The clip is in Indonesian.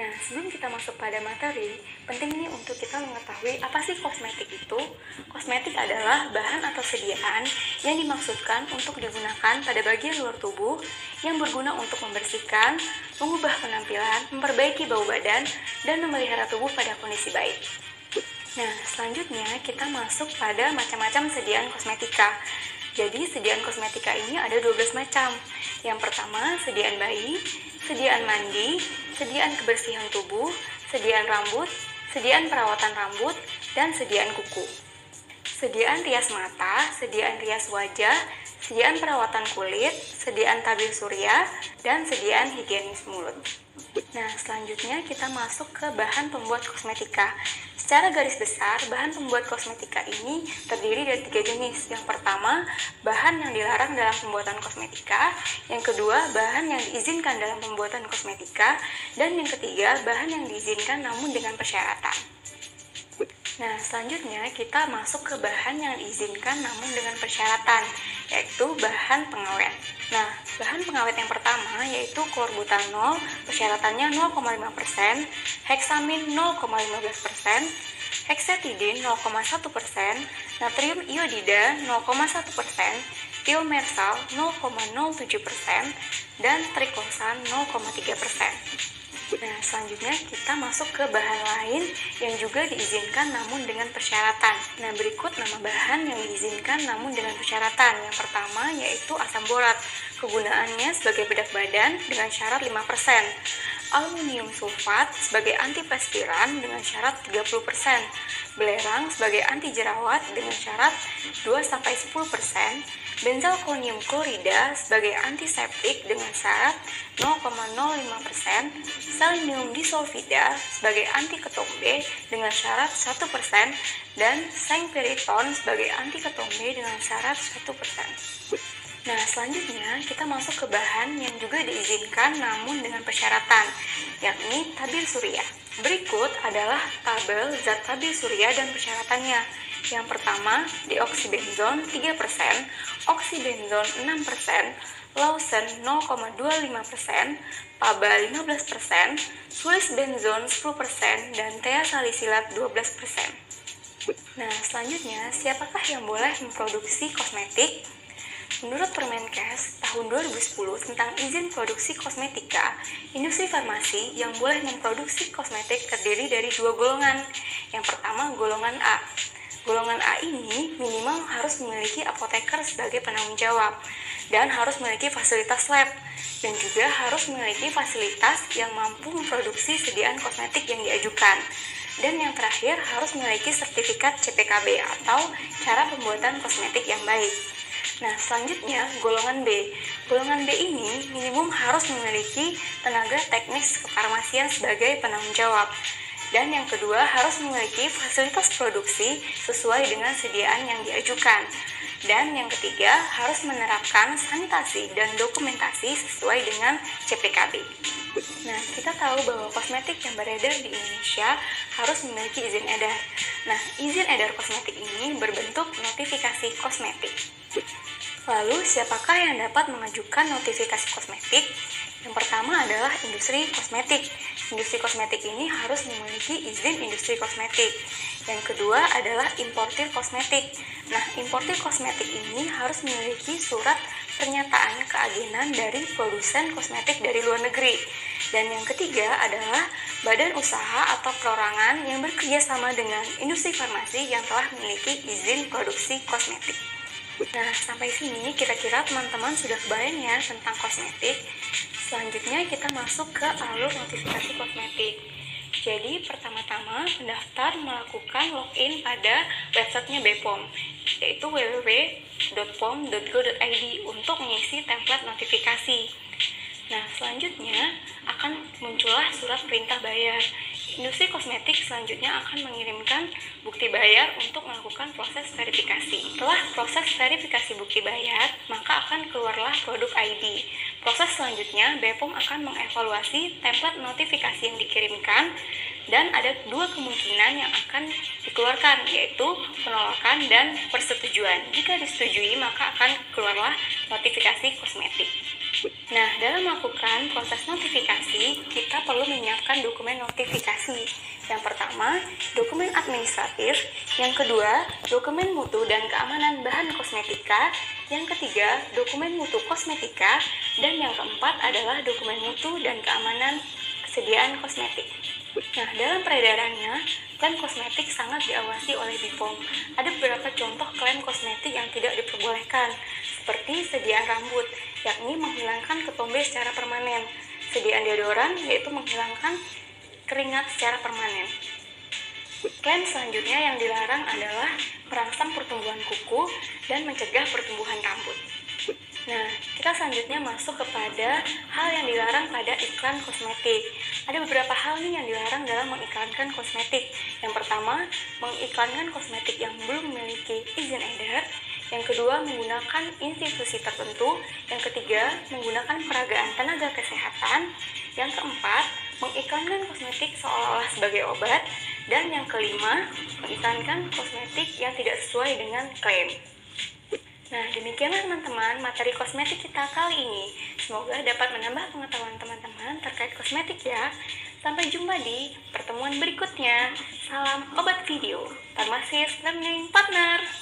Nah, sebelum kita masuk pada materi, penting nih untuk kita mengetahui apa sih kosmetik itu. Kosmetik adalah bahan atau sediaan yang dimaksudkan untuk digunakan pada bagian luar tubuh yang berguna untuk membersihkan, mengubah penampilan, memperbaiki bau badan, dan memelihara tubuh pada kondisi baik. Nah, selanjutnya kita masuk pada macam-macam sediaan kosmetika. Jadi, sediaan kosmetika ini ada 12 macam. Yang pertama, sediaan bayi, sediaan mandi, sediaan kebersihan tubuh, sediaan rambut, sediaan perawatan rambut, dan sediaan kuku. Sediaan rias mata, sediaan rias wajah, sediaan perawatan kulit, sediaan tabir surya, dan sediaan higienis mulut. Nah, selanjutnya kita masuk ke bahan pembuat kosmetika. Secara garis besar, bahan pembuat kosmetika ini terdiri dari 3 jenis. Yang pertama, bahan yang dilarang dalam pembuatan kosmetika. Yang kedua, bahan yang diizinkan dalam pembuatan kosmetika. Dan yang ketiga, bahan yang diizinkan namun dengan persyaratan. Nah, selanjutnya kita masuk ke bahan yang diizinkan namun dengan persyaratan, yaitu bahan pengawet. Nah, bahan pengawet yang pertama yaitu klorbutanol, persyaratannya 0,5%, heksamin 0,15%, heksetidin 0,1%, natrium iodida 0,1%, tiomersal 0,07%, dan triklosan 0,3%. Nah, selanjutnya kita masuk ke bahan lain yang juga diizinkan namun dengan persyaratan. Nah, berikut nama bahan yang diizinkan namun dengan persyaratan. Yang pertama yaitu asam borat. Kegunaannya sebagai bedak badan dengan syarat 5%. Aluminium sulfat sebagai antiperspiran dengan syarat 30%. Belerang sebagai anti jerawat dengan syarat 2-10%. Benzalkonium klorida sebagai antiseptik dengan syarat 0,05%, selenium disolvida sebagai anti ketombe dengan syarat 1%, dan sengpiriton sebagai anti ketombe dengan syarat 1%. Nah, selanjutnya kita masuk ke bahan yang juga diizinkan namun dengan persyaratan, yakni tabir surya. Berikut adalah tabel zat tabir surya dan persyaratannya. Yang pertama, deoksibenzon 3%, oksibenzon 6%, lausen 0,25%, paba 15%, sulisbenzon 10%, dan teasalisilat 12%. Nah, selanjutnya, siapakah yang boleh memproduksi kosmetik? Menurut Permenkes tahun 2010 tentang izin produksi kosmetika, industri farmasi yang boleh memproduksi kosmetik terdiri dari 2 golongan. Yang pertama, golongan A. Golongan A ini minimal harus memiliki apoteker sebagai penanggung jawab dan harus memiliki fasilitas lab dan juga harus memiliki fasilitas yang mampu memproduksi sediaan kosmetik yang diajukan. Dan yang terakhir harus memiliki sertifikat CPKB atau cara pembuatan kosmetik yang baik. Nah, selanjutnya golongan B. Golongan B ini minimum harus memiliki tenaga teknis kefarmasian sebagai penanggung jawab. Dan yang kedua harus memiliki fasilitas produksi sesuai dengan sediaan yang diajukan. Dan yang ketiga harus menerapkan sanitasi dan dokumentasi sesuai dengan CPKB. Nah, kita tahu bahwa kosmetik yang beredar di Indonesia harus memiliki izin edar. Nah, izin edar kosmetik ini berbentuk notifikasi kosmetik. Lalu, siapakah yang dapat mengajukan notifikasi kosmetik? Yang pertama adalah industri kosmetik. Industri kosmetik ini harus memiliki izin industri kosmetik. Yang kedua adalah importir kosmetik. Nah, importir kosmetik ini harus memiliki surat pernyataan keagenan dari produsen kosmetik dari luar negeri. Dan yang ketiga adalah badan usaha atau perorangan yang bekerja sama dengan industri farmasi yang telah memiliki izin produksi kosmetik. Nah, sampai sini kira-kira teman-teman sudah kebayang ya tentang kosmetik. Selanjutnya kita masuk ke alur notifikasi kosmetik. Jadi pertama-tama pendaftar melakukan login pada websitenya BPOM, yaitu www.pom.go.id untuk mengisi template notifikasi. Nah, selanjutnya akan muncullah surat perintah bayar. Industri kosmetik selanjutnya akan mengirimkan bukti bayar untuk melakukan proses verifikasi. Setelah proses verifikasi bukti bayar, maka akan keluarlah produk ID. Proses selanjutnya, BPOM akan mengevaluasi template notifikasi yang dikirimkan dan ada 2 kemungkinan yang akan dikeluarkan, yaitu penolakan dan persetujuan. Jika disetujui, maka akan keluarlah notifikasi kosmetik. Nah, dalam melakukan proses notifikasi, kita perlu menyiapkan dokumen notifikasi. Yang pertama, dokumen administratif. Yang kedua, dokumen mutu dan keamanan bahan kosmetika. Yang ketiga, dokumen mutu kosmetika. Dan yang keempat adalah dokumen mutu dan keamanan kesediaan kosmetik. Nah, dalam peredarannya, klaim kosmetik sangat diawasi oleh BPOM. Ada beberapa contoh klaim kosmetik yang tidak diperbolehkan, seperti sediaan rambut, yakni menghilangkan ketombe secara permanen. Sediaan deodoran, yaitu menghilangkan keringat secara permanen. Klaim selanjutnya yang dilarang adalah merangsang pertumbuhan kuku dan mencegah pertumbuhan rambut. Nah, kita selanjutnya masuk kepada hal yang dilarang pada iklan kosmetik. Ada beberapa hal nih yang dilarang dalam mengiklankan kosmetik. Yang pertama, mengiklankan kosmetik yang belum memiliki izin edar. Yang kedua, menggunakan institusi tertentu. Yang ketiga, menggunakan peragaan tenaga kesehatan. Yang keempat, mengiklankan kosmetik seolah-olah sebagai obat. Dan yang kelima, mengiklankan kosmetik yang tidak sesuai dengan klaim. Nah, demikianlah teman-teman materi kosmetik kita kali ini. Semoga dapat menambah pengetahuan teman-teman terkait kosmetik ya. Sampai jumpa di pertemuan berikutnya. Salam obat video. Pharmacist Learning Partner.